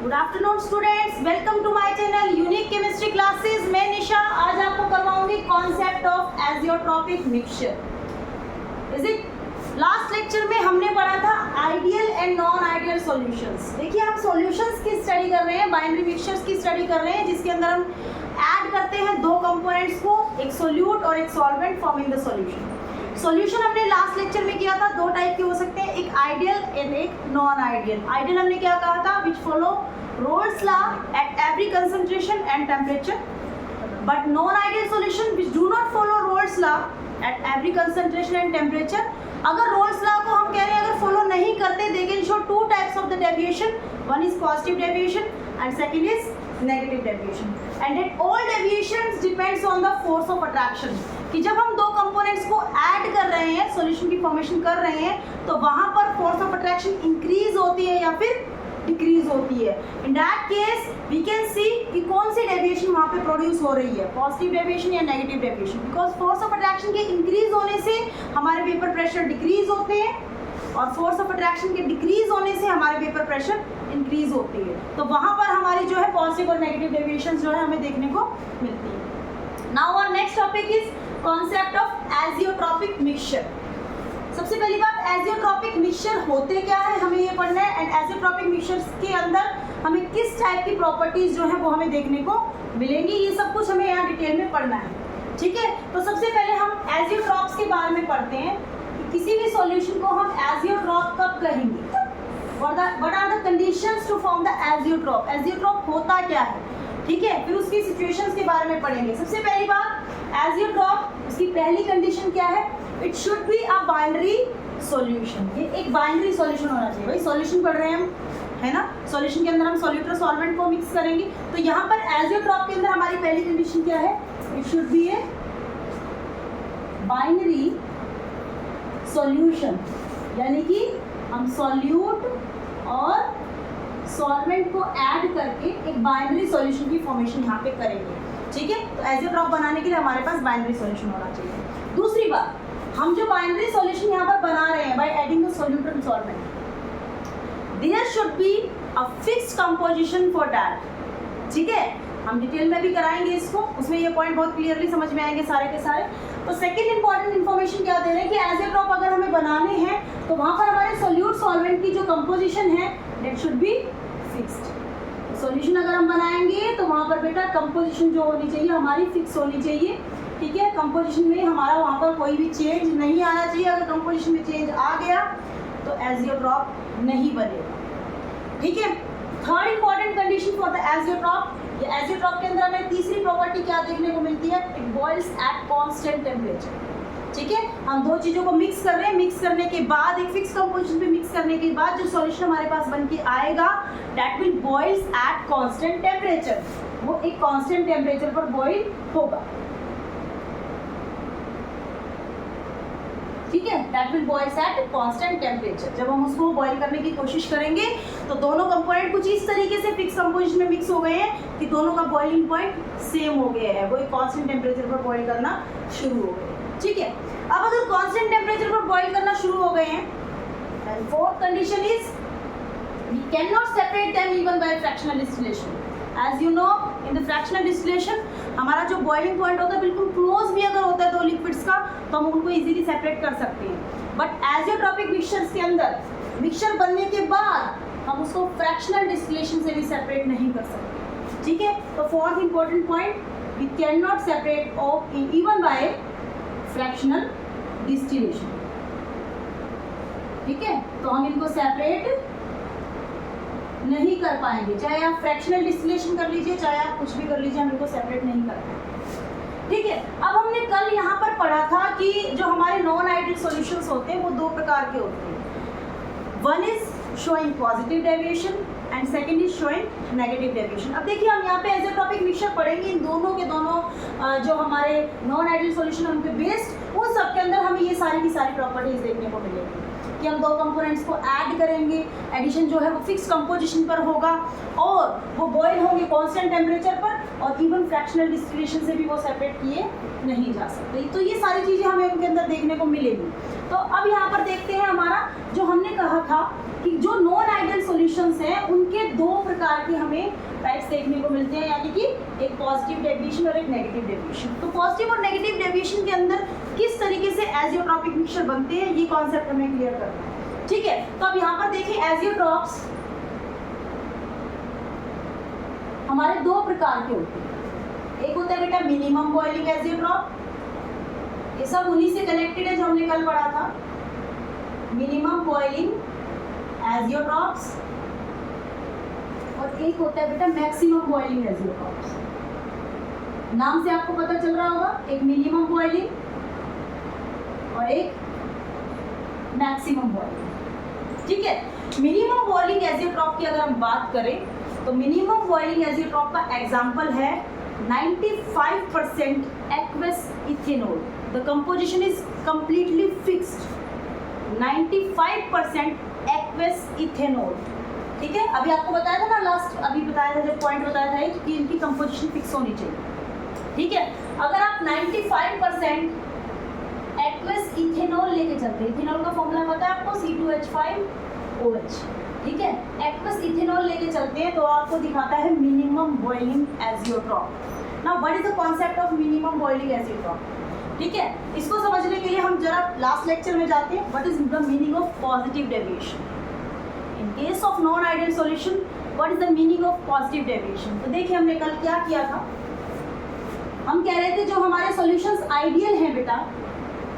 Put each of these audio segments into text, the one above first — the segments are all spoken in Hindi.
Good afternoon students, welcome to my channel unique chemistry classes. मैं निशा आज आपको करवाऊंगी concept of azeotropic mixture. Is it last lecture में हमने पढ़ा था ideal and non ideal solutions. देखिए हम सॉल्यूशंस की स्टडी कर रहे हैं, बाइनरी मिक्सचर्स की स्टडी कर रहे हैं, जिसके अंदर हम ऐड करते हैं दो कंपोनेंट्स को, एक सोल्यूट और एक solvent, forming the solution. Solution हमने लास्ट लेक्चर में किया था, दो टाइप के हो सकते हैं, एक आइडियल एंड एक नॉन आइडियल। आइडियल हमने क्या कहा था, which follow Raoult's law at every concentration and temperature, but non ideal solution which do not follow Raoult's law at every concentration and temperature. अगर रोल्स लॉ को हम कह रहे हैं अगर फॉलो नहीं करते, they can show two types of the deviation, one is positive deviation and second is negative deviation, and that all deviations depends on the force of attraction. कि जब हम दो कंपोनेंट्स को ऐड कर रहे हैं, सॉल्यूशन की फॉर्मेशन कर रहे हैं, तो वहां पर फोर्स ऑफ अट्रैक्शन इंक्रीज होती है या फिर डिक्रीज होती है। In that case we can see कि कौन सी डेविएशन वहां पे प्रोड्यूस हो रही है, पॉजिटिव डेविएशन या negative deviation. Because force of attraction के इंक्रीज होने से हमारे वेपर प्रेशर डिक्रीज होते हैं और फोर्स ऑफ अट्रैक्शन के डिक्रीज होने से हमारे वेपर प्रेशर इंक्रीज होती है। तो वहां पर हमारी जो है पॉजिटिव और नेगेटिव डेविएशन जो है हमें देखने को मिलती है। Now our next topic is concept of azeotropic mixture. सबसे पहली बात, एजियोट्रॉपिक मिक्सचर होते क्या है हमें ये पढ़ना है, एंड एजियोट्रॉपिक मिक्सचर्स के अंदर हमें किस टाइप की प्रॉपर्टीज जो है वो हमें देखने को मिलेंगी, ये सब कुछ हमें यहाँ डिटेल में पढ़ना है। ठीक है, तो सबसे पहले हम एजियोट्रॉप्स के बारे में पढ़ते हैं कि किसी भी सॉल्यूशन को हम एजियोट्रॉप कब कहेंगे, what are the conditions to form the azeotrope, azeotrope होता क्या है। ठीक है, फिर उसकी सिचुएशंस के बारे में पढ़ेंगे। सबसे पहली बात, एजियोट्रॉप उसकी पहली कंडीशन क्या है, it should be a binary solution. ये एक बाइनरी सॉल्यूशन होना चाहिए। भाई सॉल्यूशन पढ़ रहे हैं हम, है ना, सॉल्यूशन के अंदर हम सॉल्यूट और सॉल्वेंट को मिक्स करेंगे, तो यहाँ पर एजियोट्रॉप के अंदर हमारी पहली कंडीशन क्या है, it should be a binary solution, यानी कि हम सॉल्यूट और सॉल्वेंट को ऐड करके एक बाइनरी सॉल्यूशन की फॉर्मेशन यहाँ पे करेंगे। ठीक है, तो एजियोट्रॉप बनाने के लिए हमारे पास बाइनरी सॉल्यूशन होना चाहिए। दूसरी बात, हम जो बाइनरी सॉल्यूशन यहाँ पर बना रहे हैं by adding the solute and solvent, there should be a fixed composition for that. ठीक है, हम डिटेल में भी कराएंगे इसको, उसमें ये पॉइंट बहुत क्लियरली समझ में आएंगे सारे के सारे। तो सेकंड इंपॉर्टेंट इन्फॉर्मेशन क्या दे रहे हैं कि एजियोट्रॉप अगर हमें बनाने हैं तो वहाँ पर हमारे सॉल्यूट सॉल्वेंट की जो कंपोजिशन है that should be fixed. Solution अगर हम बनाएंगे तो वहाँ पर बेटा कंपोजिशन जो होनी चाहिए हमारी फिक्स होनी चाहिए। ठीक है, कंपोजिशन में हमारा वहाँ पर कोई भी चेंज नहीं आना चाहिए। अगर कंपोजिशन में चेंज आ गया तो एजियोट्रॉप नहीं बनेगा। ठीक है, third important condition for the azeotrope, ये एजियोट्रॉप के अंदर हमें तीसरी प्रॉपर्टी क्या देखने को मिलती है, it boils at constant temperature. ठीक है, हम दो चीज़ों को मिक्स कर रहे हैं, मिक्स करने के बाद एक फिक्स कंपोजिशन पे मिक्स करने के बाद जो सॉल्यूशन हमारे पास बन के आएगा that will boils at constant temperature, वो एक कांस्टेंट टेम्परेचर पर बॉइल होगा। ठीक है, that will boils at constant temperature. जब हम उसको बॉईल करने की कोशिश करेंगे तो दोनों कंपोनेंट कुछ इस तरीके से फिक्स कंपोजिशन में मिक्स हो गए हैं कि दोनों का बॉइलिंग पॉइंट सेम हो गया है, वो एक कांस्टेंट टेम्परेचर पर बॉईल करना शुरू हो गए। ठीक है, अब अगर कांस्टेंट टेम्परेचर पर बॉईल करना शुरू हो गए हैं, then fourth condition is we can not separate them even by fractional distillation. As you know in the fractional distillation हमारा जो बॉइलिंग पॉइंट होता है बिल्कुल क्लोज भी अगर होता है दो लिक्विड्स का तो हम उनको इजीली सेपरेट कर सकते हैं, बट एजियोट्रॉपिक मिक्सचर्स के अंदर मिक्सचर बनने के बाद हम उसको फ्रैक्शनल डिस्टिलेशन से भी सेपरेट नहीं कर सकते। ठीक है, तो fourth important point, we can not separate of even by fractional distillation. ठीक है, तो हम इनको सेपरेट नहीं कर पाएंगे, चाहे आप फ्रैक्शनल डिस्टिलेशन कर लीजिए चाहे आप कुछ भी कर लीजिए, हम इनको सेपरेट नहीं कर पाएंगे। ठीक है, अब हमने कल यहाँ पर पढ़ा था कि जो हमारे नॉन आइडियल सॉल्यूशंस होते हैं वो दो प्रकार के होते हैं, one is showing positive deviation and second is showing negative deviation. अब देखिए हम यहाँ पे एजियोट्रॉपिक मिक्सचर पढ़ेंगे, इन दोनों के दोनों जो हमारे नॉन आइडियल सॉल्यूशन है उनके बेस्ड उन सब के अंदर हमें ये सारी की सारी प्रॉपर्टीज देखने को मिलेगी कि हम दो कंपोनेंट्स को ऐड करेंगे, एडिशन जो है वो फिक्स कंपोजिशन पर होगा और वो बॉयल होंगे कांस्टेंट टेम्परेचर पर और इवन फ्रैक्शनल डिस्टिलेशन से भी वो सेपरेट किए नहीं जा सकते। तो ये सारी चीज़ें हमें उनके अंदर देखने को मिलेगी। तो अब यहाँ पर देखते हैं हमारा जो हमने कहा था कि जो नॉन आइडियल सॉल्यूशंस हैं उनके दो प्रकार की हमें टाइप्स देखने को मिलते हैं, यानी कि एक पॉजिटिव डेविएशन और एक नेगेटिव डेविएशन। तो पॉजिटिव और नेगेटिव डेविएशन के अंदर किस तरीके से एजियोट्रॉपिक मिक्सचर बनते हैं, ये कॉन्सेप्ट हमें क्लियर करना है। ठीक है, तो अब यहाँ पर देखिए एजियोट्रॉप्स हमारे दो प्रकार के होते हैं। एक होता है बेटा मिनिमम बॉइलिंग एजियोट्रॉप, ये सब उन्हीं से कनेक्टेड है जो हमने कल पढ़ा था, मिनिमम बॉइलिंग एजियोट्रॉप्स। और एक होता है बेटा मैक्सिमम बॉइलिंग एजियोट्रॉप्स। नाम से आपको पता चल रहा होगा, एक मिनिमम बॉइलिंग और एक मैक्सिमम बॉइलिंग। ठीक है, मिनिमम बॉइलिंग एजियोट्रॉप की अगर हम बात करें तो मिनिमम बॉइलिंग एजियोट्रॉप का एग्जांपल है 95% aqueous ethanol. The composition is completely fixed, 95% aqueous ethanol. ठीक है, अभी आपको बताया था ना लास्ट, अभी बताया था जब पॉइंट बताया था कि इनकी कंपोजिशन फिक्स होनी चाहिए। ठीक है, अगर आप 95% एक्वस इथेनॉल लेके चलते हैं, इथेनॉल का फॉर्मूला पता है आपको, C2H5OH। ठीक है, एक्वस इथेनॉल लेके चलते हैं तो आपको दिखाता है minimum boiling azeotrope. Now what is the concept of minimum boiling azeotrope? ठीक है, इसको समझने के लिए हम जरा लास्ट लेक्चर में जाते हैं। What is the meaning of positive deviation in case of non ideal solution? What is the meaning of positive deviation? तो देखिए हमने कल क्या किया था, हम कह रहे थे जो हमारे सॉल्यूशंस आइडियल हैं बेटा,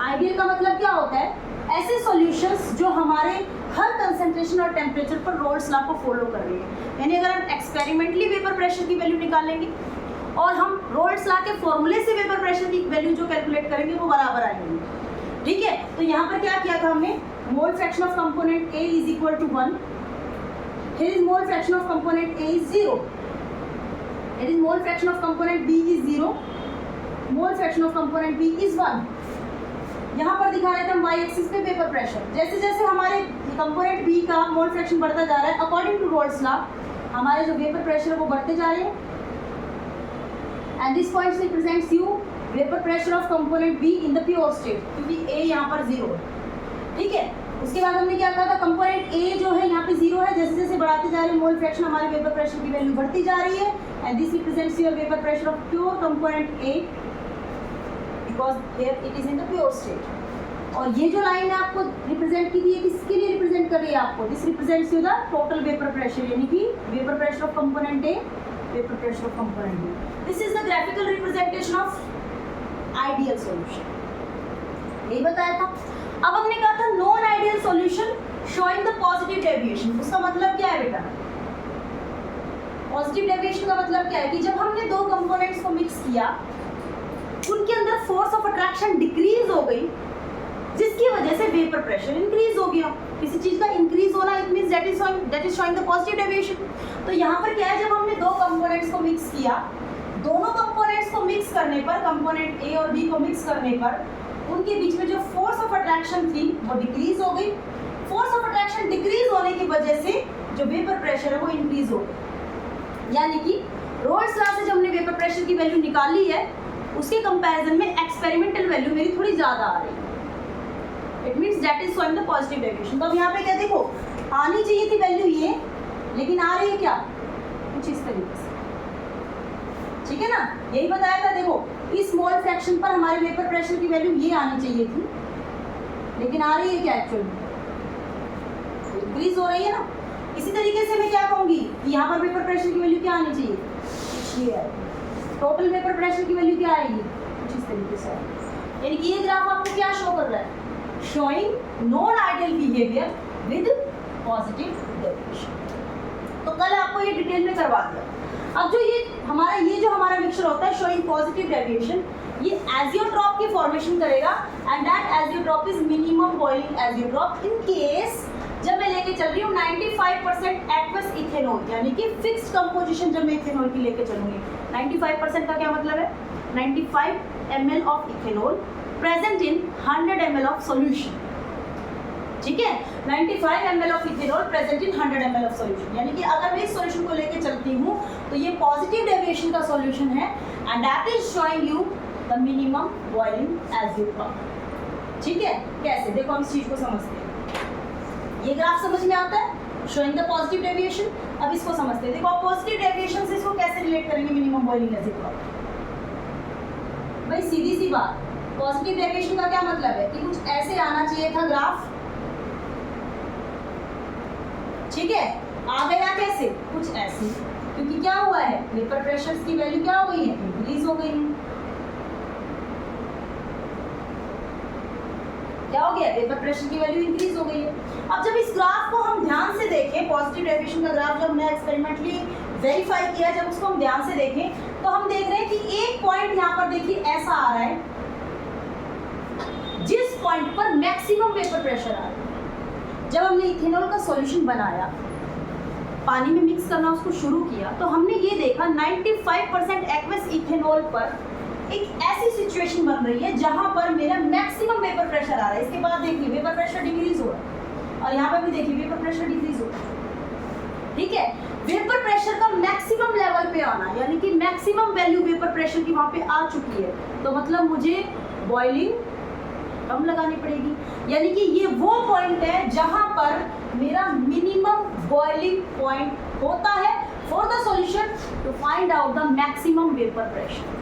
आइडियल का मतलब क्या होता है, ऐसे सॉल्यूशंस जो हमारे हर कंसंट्रेशन और टेम्परेचर पर रोल्स लॉ को फॉलो कर रही है। यानी अगर हम एक्सपेरिमेंटली वेपर प्रेशर की वैल्यू निकालेंगे और हम रोल्स लॉ के फॉर्मूले से वेपर प्रेशर की वैल्यू जो कैलकुलेट करेंगे वो बराबर आएंगे। ठीक है, तो यहाँ पर क्या किया था हमने, mole fraction of component A is equal to 1, here is mole fraction of component A is 0, here is mole fraction of component B is 0, mole fraction of component B is 1। यहाँ पर दिखा रहे थे हम y एक्सिस पे वेपर प्रेशर, जैसे जैसे हमारे कंपोनेंट B का मोल फ्रैक्शन बढ़ता जा रहा है अकॉर्डिंग टू रोल्स लॉ, हमारे जो वेपर प्रेशर वो बढ़ते जा रहे हैं। And this point represents you vapour pressure of component B in the pure state, क्योंकि A यहाँ पर 0 है। ठीक है, उसके बाद हमने क्या कहा था, कंपोनेंट A जो है यहाँ पे 0 है, जैसे जैसे बढ़ाते जा रहे हैं मोल फ्रैक्शन हमारे वेपर प्रेशर की वैल्यू बढ़ती जा रही है। And this represents your vapour pressure of pure component A because here it is in the pure state. और ये जो लाइन है आपको रिप्रेजेंट की थी, ये किसके लिए रिप्रेजेंट कर रही है आपको, this represents you the total vapour pressure, यानी कि vapour pressure of component A, vapour pressure of component B। This is the graphical representation of ideal solution, यही बताया था। अब हमने कहा था non ideal solution showing the positive deviation. उसका मतलब क्या है बेटा, पॉजिटिव डेविएशन का मतलब क्या है कि जब हमने दो कंपोनेंट्स को मिक्स किया, उनके अंदर फोर्स ऑफ अट्रैक्शन डिक्रीज हो गई, जिसकी वजह से वेपर प्रेशर इंक्रीज हो गया। किसी चीज का इंक्रीज होना it means that is showing the positive deviation. तो यहाँ पर क्या है, जब हमने दो कंपोनेंट्स को मिक्स किया, दोनों कंपोनेंट्स को मिक्स करने पर, कंपोनेंट A और B को मिक्स करने पर उनके बीच में जो फोर्स ऑफ अट्रैक्शन थी वो डिक्रीज हो गई। फोर्स ऑफ अट्रैक्शन डिक्रीज होने की वजह से जो वेपर प्रेशर है वो इंक्रीज हो गई। यानी कि रोल्स लॉ से जो हमने वेपर प्रेशर की वैल्यू निकाली है, उसके कंपैरिजन में एक्सपेरिमेंटल वैल्यू मेरी थोड़ी ज़्यादा आ रही है। It means that is showing the positive deviation. तो अब यहाँ पे क्या देखो, आनी चाहिए थी वैल्यू ये, लेकिन आ रही है क्या, कुछ इस तरीके से। ठीक है ना, यही बताया था। देखो इस मोल फ्रैक्शन पर हमारे वेपर प्रेशर की वैल्यू ये आनी चाहिए थी, लेकिन आ रही है क्या, एक्चुअली इंक्रीज हो रही है ना। इसी तरीके से मैं क्या कहूँगी कि यहाँ पर वेपर प्रेशर की वैल्यू क्या आनी चाहिए, ये है। टोटल वेपर प्रेशर की वैल्यू क्या आएगी, कुछ इस तरीके से। यानी कि ये ग्राफ आपको क्या शो कर रहा है, showing non ideal behaviour with positive deviation. तो कल आपको ये डिटेल में करवा दिया। अब जो ये जो हमारा मिक्सचर होता है शोइंग पॉजिटिव डेविएशन, ये एजियोट्रॉप की फॉर्मेशन करेगा and that azeotrope is minimum boiling azeotrope in case जब मैं लेके चल रही हूँ 95% एक्वस इथेनॉल, यानी कि फिक्स्ड कंपोजिशन जब मैं इथेनॉल की लेके चलूंगी। 95% का क्या मतलब है, 95 ml of ethanol present in 100 ml of solution. ठीक है, 95 ml of ethanol present in 100 ml of solution. यानी कि अगर मैं इस सॉल्यूशन को लेके चलती हूँ तो ये पॉजिटिव डेविएशन का सॉल्यूशन है and that is showing you the minimum boiling azeotrope. ठीक है, कैसे, देखो हम इस चीज को समझते हैं। ये ग्राफ समझ में आता है, शोइंग द पॉजिटिव डेविएशन। अब इसको समझते हैं। देखो पॉजिटिव डेविएशन से इसको कैसे रिलेट करेंगे मिनिमम बॉइलिंग एजियोट्रॉपी। भाई सीधी सी बात, पॉजिटिव डेविएशन का क्या मतलब है कि कुछ ऐसे आना चाहिए था ग्राफ, ठीक है, आ गया कैसे, कुछ ऐसे, क्योंकि क्या हुआ है, वेपर प्रेशर की वैल्यू क्या हो गई है, इंक्रीज हो गई है। क्या हो गया, वेपर प्रेशर की वैल्यू इंक्रीज हो गई है। अब जब इस ग्राफ को हम ध्यान से देखें, पॉजिटिव डेविएशन का ग्राफ जब हमने एक्सपेरिमेंटली वेरीफाई किया, जब उसको हम ध्यान से देखें तो हम देख रहे हैं कि एक पॉइंट यहाँ पर देखिए ऐसा आ रहा है जिस पॉइंट पर मैक्सिमम वेपर प्रेशर आ रहा है। जब हमने इथेनॉल का सॉल्यूशन बनाया, पानी में मिक्स करना उसको शुरू किया, तो हमने ये देखा 95% एक्वस इथेनॉल पर एक ऐसी सिचुएशन बन रही है जहां पर मेरा मैक्सिमम वेपर प्रेशर आ रहा है। इसके बाद देखिए वेपर प्रेशर डिक्रीज हो रहा है और यहाँ पर भी देखिए वेपर प्रेशर डिक्रीज हो रहा है, ठीक है। वेपर प्रेशर का मैक्सिमम लेवल पे आना, यानी कि मैक्सिमम वैल्यू वेपर प्रेशर की वहां पे आ चुकी है, तो मतलब मुझे बॉइलिंग कम लगानी पड़ेगी। यानी कि ये वो पॉइंट है जहां पर मेरा मिनिमम बॉइलिंग पॉइंट होता है for the solution to find out the maximum vapour pressure.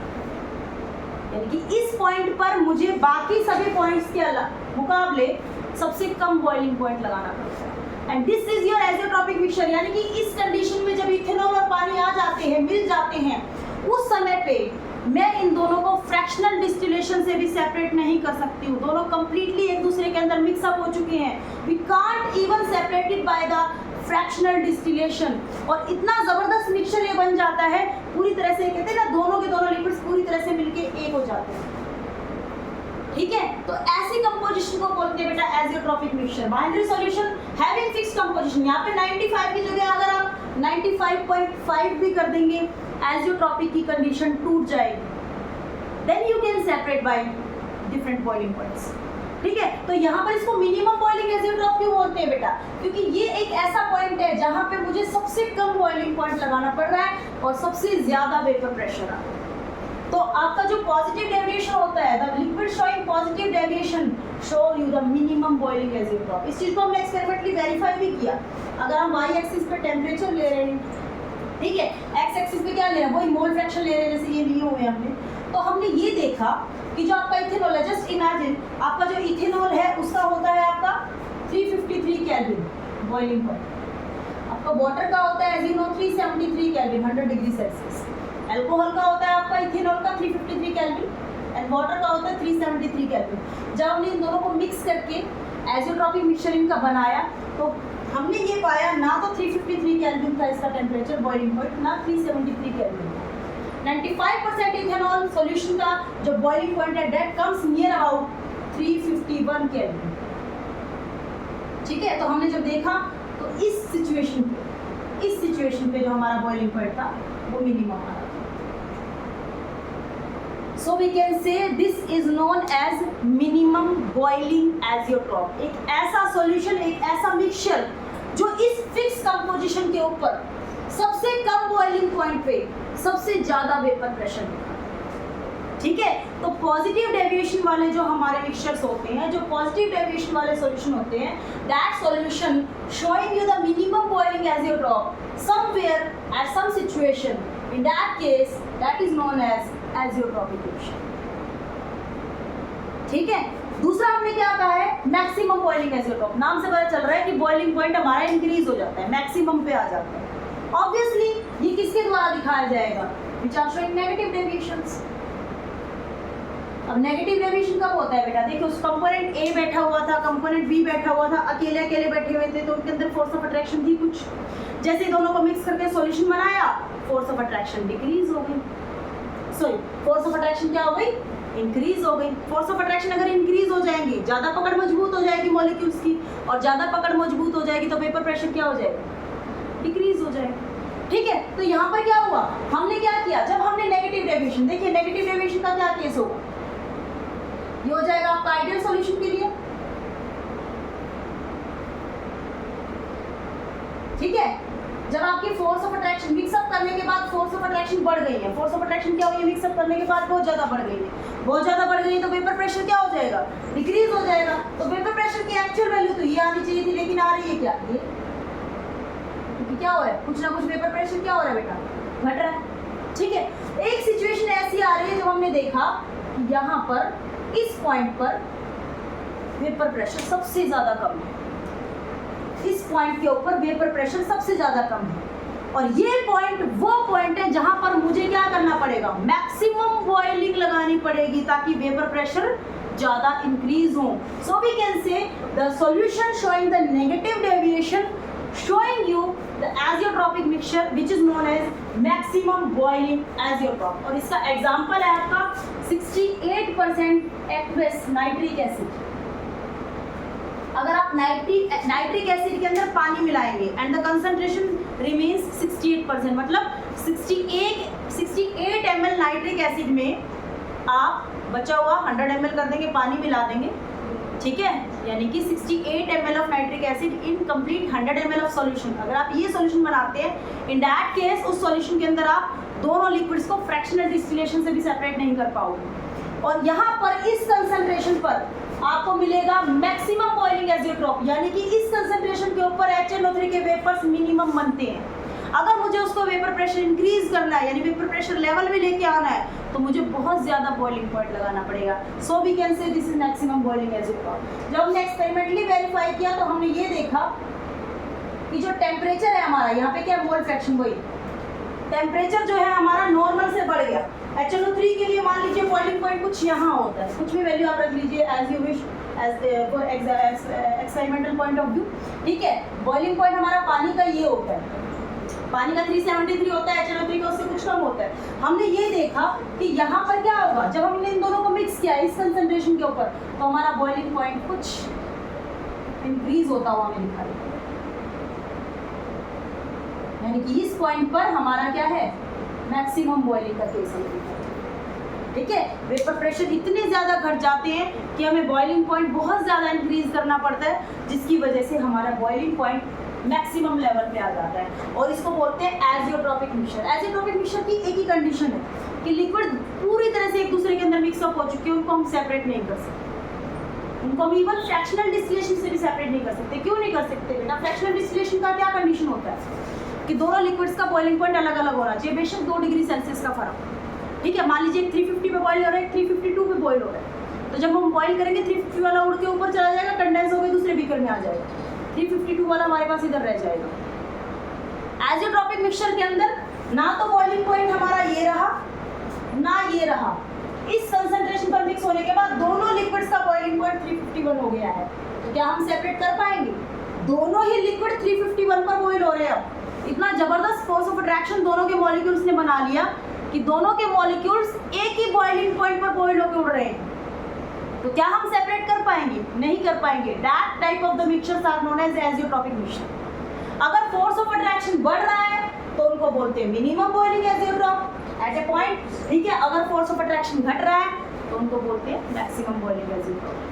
यानी कि इस पॉइंट पर मुझे बाकी सभी पॉइंट्स के मुकाबले सबसे कम बॉइलिंग पॉइंट लगाना पड़ता है। And this is your azeotropic mixture. यानी कि इस कंडीशन में जब इथेनॉल और पानी आ जाते हैं, मिल जाते हैं, उस समय पे मैं इन दोनों को फ्रैक्शनल डिस्टिलेशन से भी सेपरेट नहीं कर सकती हूँ। दोनों कंप्लीटली एक दूसरे के अंदर मिक्सअप हो चुके हैं। We can't even separated by the fractional distillation. और इतना जबरदस्त मिक्सचर ये बन जाता है, पूरी तरह से कहते हैं ना, दोनों के दोनों लिपिड्स पूरी तरह से मिलके एक हो जाते हैं, ठीक है। तो ऐसी कंपोजिशन को बोलते हैं बेटा azeotropic mixture. Binary solution having fixed composition. यहाँ पे 95 की जगह अगर आप 95.5 भी कर देंगे, एजियोट्रॉपिक की कंडीशन टूट जाएगी। Then you can separate by different boiling points, ठीक है। तो यहाँ पर इसको मिनिमम बॉइलिंग एजियोट्रॉप क्यों बोलते हैं बेटा, क्योंकि ये एक ऐसा पॉइंट है जहाँ पे मुझे सबसे कम बॉइलिंग पॉइंट लगाना पड़ रहा है और सबसे ज्यादा वेपर प्रेशर आ रहा है। तो आपका जो पॉजिटिव डेविएशन होता है, the liquid showing positive deviation show you the minimum boiling azeotrope. इस चीज को हमने एक्सपेरिमेंटली वेरीफाई भी किया। अगर हम वाई एक्सिस पे टेम्परेचर ले रहे हैं, ठीक है, एक्स एक्सिस पे क्या ले रहे हैं, वही मोल फ्रैक्शन ले रहे हैं, जैसे ये लिए हुए हमने, तो हमने ये देखा कि जो आपका इथेनॉल है, जस्ट इमेजिन आपका जो इथेनॉल है उसका होता है आपका 353 केल्विन बॉइलिंग पॉइंट। आपका वाटर का होता है as you know 373 kelvin 100 degree Celsius. Alcohol का होता है आपका इथेनॉल का 353 केल्विन एंड वाटर का होता है 373 केल्विन। जब हमने इन दोनों को मिक्स करके एजियोट्रॉपिक मिक्सचर इनका बनाया, तो हमने ये पाया ना तो 353 केल्विन था इसका टेम्परेचर बॉइलिंग पॉइंट, ना 373 केल्विन। 95% इथेनॉल सॉल्यूशन का जो बॉइलिंग पॉइंट है that comes near about 351 kelvin, ठीक है। तो हमने जब देखा तो इस सिचुएशन पे जो हमारा बॉइलिंग पॉइंट था वो मिनिमम आ रहा था। So we can say this is known as minimum boiling azeotrope। एक ऐसा सॉल्यूशन, एक ऐसा मिक्सचर जो इस फिक्स कंपोजिशन के ऊपर सबसे कम बॉइलिंग पॉइंट पे सबसे ज्यादा वेपर प्रेशर होता है, ठीक है। तो पॉजिटिव डेविएशन वाले जो हमारे मिक्सचर्स होते हैं, जो पॉजिटिव डेविएशन वाले सॉल्यूशन होते हैं, that solution showing you the minimum boiling azeotrope somewhere at some situation, in that case that is known as azeotropic mixture, ठीक है। दूसरा हमने क्या कहा है, मैक्सिमम बॉइलिंग एजियोट्रोप। नाम से पता चल रहा है कि बॉइलिंग पॉइंट हमारा इंक्रीज हो जाता है, मैक्सिमम पे आ जाता है। ऑब्वियसली ये किसके द्वारा दिखाया जाएगा, which are showing negative deviations. अब नेगेटिव डेविएशन कब होता है बेटा, देखो उस कंपोनेंट ए बैठा हुआ था, कंपोनेंट बी बैठा हुआ था, अकेले अकेले बैठे हुए थे, तो उनके अंदर फोर्स ऑफ अट्रैक्शन थी कुछ। जैसे दोनों को मिक्स करके सॉल्यूशन बनाया, फोर्स ऑफ अट्रैक्शन डिक्रीज हो गई, सॉरी फोर्स ऑफ अट्रैक्शन क्या हो गई, इंक्रीज हो गई। फोर्स ऑफ अट्रैक्शन अगर इंक्रीज हो जाएंगी, ज्यादा पकड़ मजबूत हो जाएगी मॉलिक्यूल्स की, और ज्यादा पकड़ मजबूत हो जाएगी तो वेपर प्रेशर क्या हो जाएगा, डिक्रीज हो जाएगा, ठीक है। तो यहाँ पर क्या हुआ, हमने क्या किया, जब हमने नेगेटिव डेविएशन, देखिए नेगेटिव डेविएशन का क्या केस होगा, ये हो जाएगा आपका आइडियल सॉल्यूशन के लिए, ठीक है। जब आपकी फोर्स ऑफ अट्रैक्शन मिक्सअप करने के बाद फोर्स ऑफ अट्रैक्शन बढ़ गई है, फोर्स ऑफ अट्रैक्शन क्या हुई है, मिक्सअप करने के बाद बहुत ज्यादा बढ़ गई है, बहुत ज्यादा बढ़ गई है, तो वेपर प्रेशर क्या हो जाएगा, डिक्रीज हो जाएगा। तो वेपर प्रेशर की एक्चुअल वैल्यू तो ये आनी चाहिए थी, लेकिन आ रही है क्या, ये क्या हो रहा है, कुछ ना कुछ वेपर प्रेशर क्या हो रहा है बेटा, घट रहा है। ठीक है, एक सिचुएशन ऐसी आ रही है जब हमने देखा कि यहाँ पर इस पॉइंट पर वेपर प्रेशर सबसे ज्यादा कम है, इस पॉइंट के ऊपर वेपर प्रेशर सबसे ज्यादा कम है, और ये पॉइंट वो पॉइंट है जहां पर मुझे क्या करना पड़ेगा, मैक्सिमम बॉइलिंग लगानी पड़ेगी ताकि वेपर प्रेशर ज्यादा इंक्रीज हो। So we can say the solution showing the negative deviation showing you the azeotropic mixture which is known as maximum boiling azeotrope। और इसका एग्जांपल है आपका 68% एक्वस नाइट्रिक एसिड। अगर आप नाइट्रिक एसिड के अंदर पानी मिलाएंगे एंड द कंसंट्रेशन रिमेन्स 68%, मतलब 68 ml नाइट्रिक एसिड में आप बचा हुआ 100 ml कर देंगे, पानी मिला देंगे, ठीक है, यानी कि 68 ml of nitric acid in complete 100 ml of solution. अगर आप ये सॉल्यूशन बनाते हैं, इन दैट केस उस सॉल्यूशन के अंदर आप दोनों लिक्विड्स को फ्रैक्शनल डिस्टिलेशन से भी सेपरेट नहीं कर पाओगे, और यहाँ पर इस कंसंट्रेशन पर आपको मिलेगा मैक्सिमम बॉइलिंग एजियोट्रोप, यानी कि इस कंसंट्रेशन के ऊपर HNO3 के वेपर्स मिनिमम बनते हैं। अगर मुझे उसको वेपर प्रेशर इंक्रीज करना है, यानी वेपर प्रेशर लेवल में लेके आना है, तो मुझे बहुत ज्यादा बॉइलिंग पॉइंट लगाना पड़ेगा। So we can say this is maximum boiling azeotrope. जब हमने एक्सपेरिमेंटली वेरीफाई किया तो हमने ये देखा कि जो टेम्परेचर है हमारा, यहाँ पे क्या मोल फ्रैक्शन, वही टेम्परेचर जो है हमारा नॉर्मल से बढ़ गया। HNO3 के लिए मान लीजिए बॉइलिंग पॉइंट कुछ यहाँ होता है, कुछ भी वैल्यू आप रख लीजिए as you wish, as experimental point of view, ठीक है। बॉइलिंग पॉइंट हमारा पानी का ये होता है, पानी का 373 होता है, HNO3 का उससे कुछ कम होता है। हमने ये देखा कि यहाँ पर क्या होगा जब हमने इन दोनों को मिक्स किया इस कंसंट्रेशन के ऊपर, तो हमारा बॉइलिंग पॉइंट कुछ इंक्रीज होता हुआ हमें दिखाई, यानी कि इस पॉइंट पर हमारा क्या है, मैक्सिमम बॉइलिंग का केस है, ठीक है। वेपर प्रेशर इतने ज़्यादा घट जाते हैं कि हमें बॉइलिंग पॉइंट बहुत ज़्यादा इंक्रीज करना पड़ता है, जिसकी वजह से हमारा बॉइलिंग पॉइंट मैक्सिमम लेवल पे आ जाता है, और इसको बोलते हैं एजियोट्रोपिक मिक्सचर। एजियोट्रोपिक मिक्सचर की एक ही कंडीशन है कि लिक्विड पूरी तरह से एक दूसरे के अंदर मिक्सअप हो चुके हैं, उनको हम सेपरेट नहीं कर सकते, उनको हम इवन फ्रैक्शनल डिस्टिलेशन से भी सेपरेट नहीं कर सकते। क्यों नहीं कर सकते बेटा? फ्रैक्शनल डिस्टिलेशन का क्या कंडीशन होता है कि दोनों लिक्विड्स का बॉइलिंग पॉइंट अलग अलग होना चाहिए, बेशक 2 डिग्री सेल्सियस का फर्क, ठीक है। मान लीजिए 350 पे बॉइल हो रहा है, 352 पे बॉइल हो रहा है, तो जब हम बॉइल करेंगे 350 वाला उड़ के ऊपर चला जाएगा, कंडेंस होकर दूसरे बीकर में आ जाएगा, 352 वाला हमारे पास इधर रह जाएगा। एजियोट्रोपिक मिक्सचर के अंदर ना तो बॉइलिंग पॉइंट हमारा ये रहा ना ये रहा, इस कंसंट्रेशन पर मिक्स होने के बाद दोनों लिक्विड्स का बॉइलिंग पॉइंट 351 हो गया है, तो क्या हम सेपरेट कर पाएंगे? दोनों ही लिक्विड 351 पर बॉइल हो रहे हैं। इतना जबरदस्त फोर्स ऑफ अट्रैक्शन दोनों के मॉलिक्यूल्स ने बना लिया कि दोनों के मॉलिक्यूल्स एक ही बॉइलिंग पॉइंट पर बॉइल होकर उड़ रहे हैं, तो क्या हम सेपरेट कर पाएंगे? नहीं कर पाएंगे। That type of the mixtures are known as azeotropic mixture. अगर फोर्स ऑफ अट्रैक्शन बढ़ रहा है तो उनको बोलते हैं minimum boiling azeotrope at a point, ठीक है। अगर फोर्स ऑफ अट्रैक्शन घट रहा है तो उनको बोलते हैं मैक्सिमम बॉइलिंग एजियोट्रोप,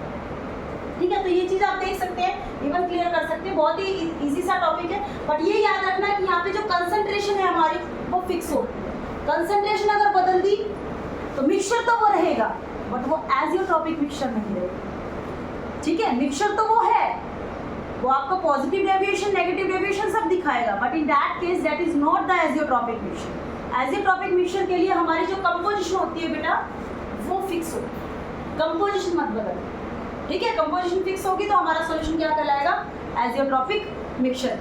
ठीक है। तो ये चीज़ आप देख सकते हैं, इवन क्लियर कर सकते हैं, बहुत ही इजी सा टॉपिक है। बट ये याद रखना है कि यहाँ पे जो कंसंट्रेशन है हमारी वो फिक्स हो, कंसंट्रेशन अगर बदल दी तो मिक्सचर तो वो रहेगा बट वो एजियोट्रोपिक मिक्सचर नहीं रहेगा, ठीक है। मिक्सचर तो वो है, वो आपको पॉजिटिव डेविएशन नेगेटिव डेविएशन सब दिखाएगा, but in that case that is not the azeotropic mixture. Azeotropic mixture के लिए हमारी जो कंपोजिशन होती है बेटा वो फिक्स हो, कंपोजिशन मत बदल, ठीक है। कंपोजिशन फिक्स होगी तो हमारा सॉल्यूशन क्या कहलाएगा? एजियोट्रोपिक मिक्सचर।